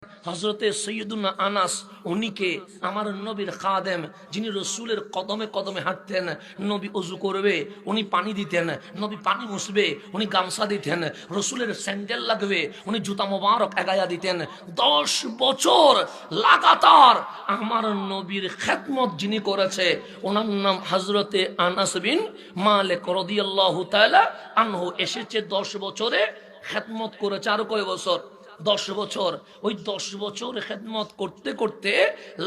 হযরতে সৈয়দুনা আনাস, উনিকে আমার নবীর খাদেম, যিনি রসুলের কদমে কদমে হাঁটতেন। নবী অজু করবে, উনি পানি দিতেন। নবী পানি মুছবে, উনি গামছা দিতেন। রসুলের স্যান্ডেল লাগবে, উনি জুতা মোবারক এগায়া দিতেন। 10 বছর লাগাতার আমার নবীর খেদমত যিনি করেছে, ওনার নাম হযরতে আনাস বিন মালিক রাদিয়াল্লাহু তাআলা আনহু। এসেছে 10 বছরে খেদমত করেছে। আরো কয় বছর? 10 বছর। ওই 10 বছর খেদমত করতে করতে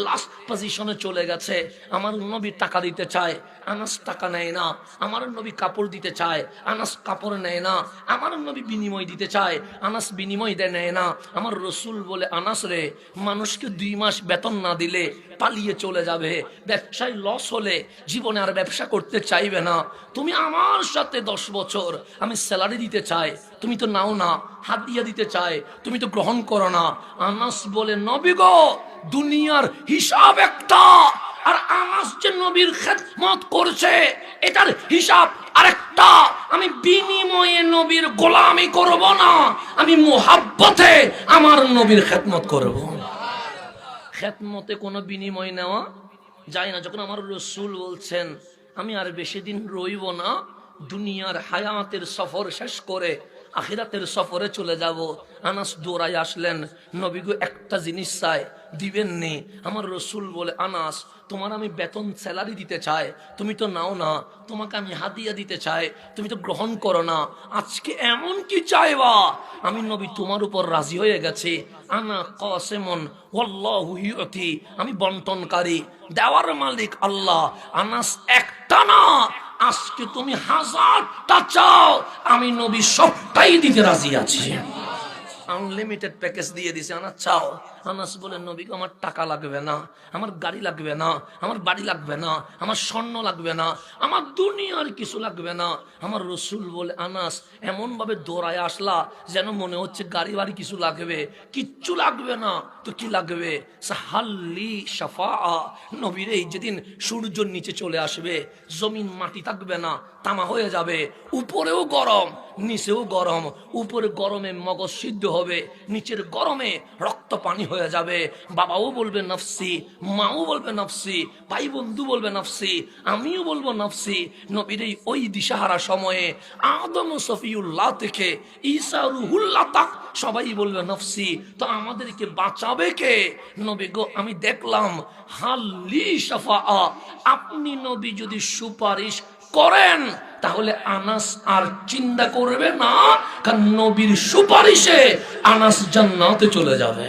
লাস্ট পজিশনে চলে গেছে। আমার নবী টাকা দিতে চায়, আনাস টাকা নেয় না। আমার নবী কাপড় দিতে চায়, আনাস কাপড় নেয় না। আমার নবী বিনিময় দিতে চায়, আনাস বিনিময় নেয় না। আমার রসুল বলে, আনাস রে, মানুষকে 2 মাস বেতন না দিলে পালিয়ে চলে যাবে, ব্যবসায় লস হলে জীবনে আর ব্যবসা করতে চাইবে না। তুমি আমার সাথে 10 বছর, আমি স্যালারি দিতে চাই, তুমি তো নাও না। হাদিয়া দিতে চাই, তুমি তো গ্রহণ করো না। আনাস বলে, নবী গো, দুনিয়ার হিসাব একটা, আর আনাস যে নবীর খেদমত করছে এটার হিসাব আরেকটা। আমি বিনিময়ে নবীর গোলামি করব না, আমি মুহাব্বতে আমার নবীর খেদমত করব। খেদমতে কোনো বিনিময় নেওয়া যায় না। যখন আমার রসুল বলছেন আমি আর বেশি দিন রইব না, দুনিয়ার হায়াতের সফর শেষ করে আখিরাতের সফরে চলে যাব, আনাস দৌড়াই আসলেন, নবী গো একটা জিনিস চাই, দিবেন নি? আমার রসুল বলে, আনাস, তোমার আমি বেতন স্যালারি দিতে চাই, তুমি তো নাও না। তোমাকে আমি হাদিয়া দিতে চাই, তুমি তো গ্রহণ করো না। আজকে এমন কি চাইবা? আমি নবী তোমার উপর রাজি হয়ে গেছি। আনা কাসিমুন ওয়াল্লাহু ইউতি, আমি বন্টনকারী, দেওয়ার মালিক আল্লাহ। আনাস একটা না, আজকে তুমি 1000টা চাও, আমি নবী সবটাই দিতে রাজি আছি। আনলিমিটেড প্যাকেজ দিয়ে দিছে। আনাস চাও? আনাস বলে, নবী আমার টাকা লাগবে না, আমার গাড়ি লাগবে না, আমার বাড়ি লাগবে না, আমার স্বর্ণ লাগবে না, আমার দুনিয়ার কিছু লাগবে না। আমার রসুল বলে, আনাস এমন ভাবে দৌড়ায় আসলা যেন মনে হচ্ছে গাড়ি বাড়ি কিছু লাগবে। কিচ্ছু লাগবে না তো কি লাগবে? সাহাল্লি শাফা, নবীর এই যেদিন সূর্যের নিচে চলে আসবে, জমিন মাটি থাকবে না, তামা হয়ে যাবে, উপরেও গরম নিচেও গরম। উপরে গরমে মগজ সিদ্ধ হবে, নিচের গরমে রক্ত পানি হয়ে যাবে। বাবাও বলবে নফসি, মাও বলবে নফসি, ভাই বন্ধু বলবে নফসি, আমিও বলবো নফসি। নবীর এই ওই দিশাহারা সময়ে আদম সফিউল্লাহ থেকে ঈসা রুহুল্লাহ তাক সবাই বলবে নফসি। তো আমাদেরকে বাঁচাবে কে? নবী গো, আমি দেখলাম হাল্লি শাফা, আপনি নবী যদি সুপারিশ করেন তাহলে আনাস আর চিন্তা করবে না, কারণ নবীর সুপারিশে আনাস জান্নাতে চলে যাবে।